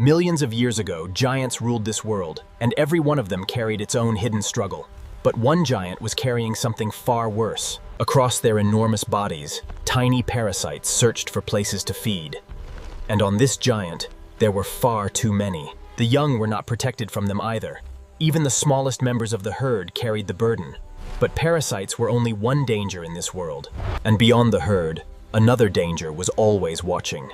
Millions of years ago, giants ruled this world, and every one of them carried its own hidden struggle. But one giant was carrying something far worse. Across their enormous bodies, tiny parasites searched for places to feed. And on this giant, there were far too many. The young were not protected from them either. Even the smallest members of the herd carried the burden. But parasites were only one danger in this world. And beyond the herd, another danger was always watching.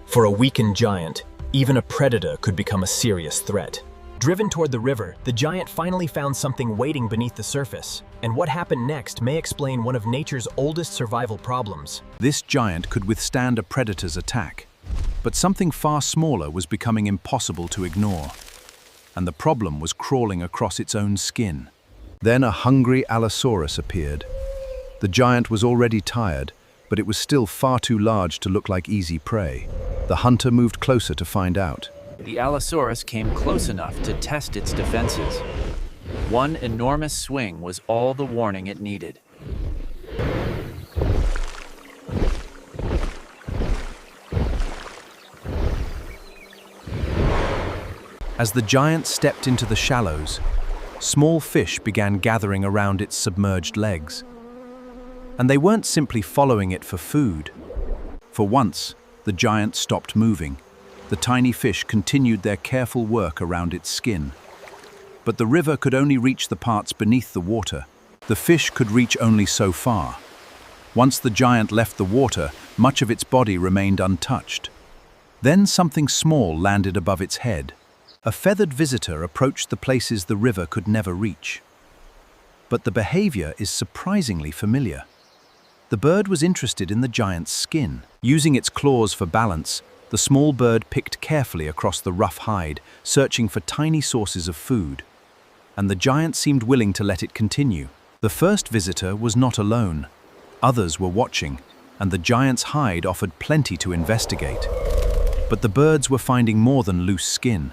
For a weakened giant, even a predator could become a serious threat. Driven toward the river, the giant finally found something waiting beneath the surface. And what happened next may explain one of nature's oldest survival problems. This giant could withstand a predator's attack. But something far smaller was becoming impossible to ignore. And the problem was crawling across its own skin. Then a hungry Allosaurus appeared. The giant was already tired, but it was still far too large to look like easy prey. The hunter moved closer to find out. The Allosaurus came close enough to test its defenses. One enormous swing was all the warning it needed. As the giant stepped into the shallows, small fish began gathering around its submerged legs. And they weren't simply following it for food. For once, the giant stopped moving. The tiny fish continued their careful work around its skin. But the river could only reach the parts beneath the water. The fish could reach only so far. Once the giant left the water, much of its body remained untouched. Then something small landed above its head. A feathered visitor approached the places the river could never reach. But the behavior is surprisingly familiar. The bird was interested in the giant's skin. Using its claws for balance, the small bird picked carefully across the rough hide, searching for tiny sources of food. And the giant seemed willing to let it continue. The first visitor was not alone. Others were watching, and the giant's hide offered plenty to investigate. But the birds were finding more than loose skin.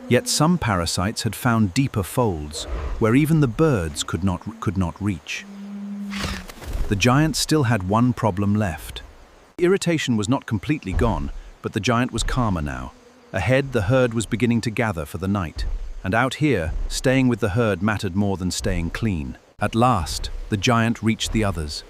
Yet some parasites had found deeper folds, where even the birds could not reach. The giant still had one problem left. The irritation was not completely gone, but the giant was calmer now. Ahead, the herd was beginning to gather for the night. And out here, staying with the herd mattered more than staying clean. At last, the giant reached the others.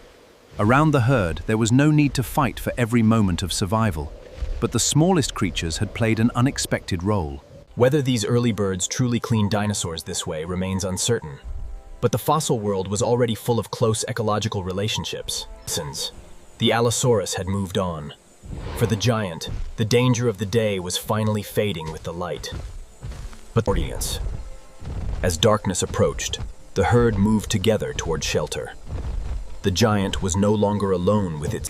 Around the herd, there was no need to fight for every moment of survival. But the smallest creatures had played an unexpected role. Whether these early birds truly cleaned dinosaurs this way remains uncertain. But the fossil world was already full of close ecological relationships. The Allosaurus had moved on. For the giant, the danger of the day was finally fading with the light. But as darkness approached, the herd moved together toward shelter. The giant was no longer alone with its...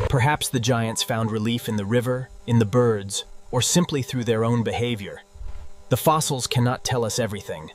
Perhaps the giants found relief in the river, in the birds, or simply through their own behavior. The fossils cannot tell us everything,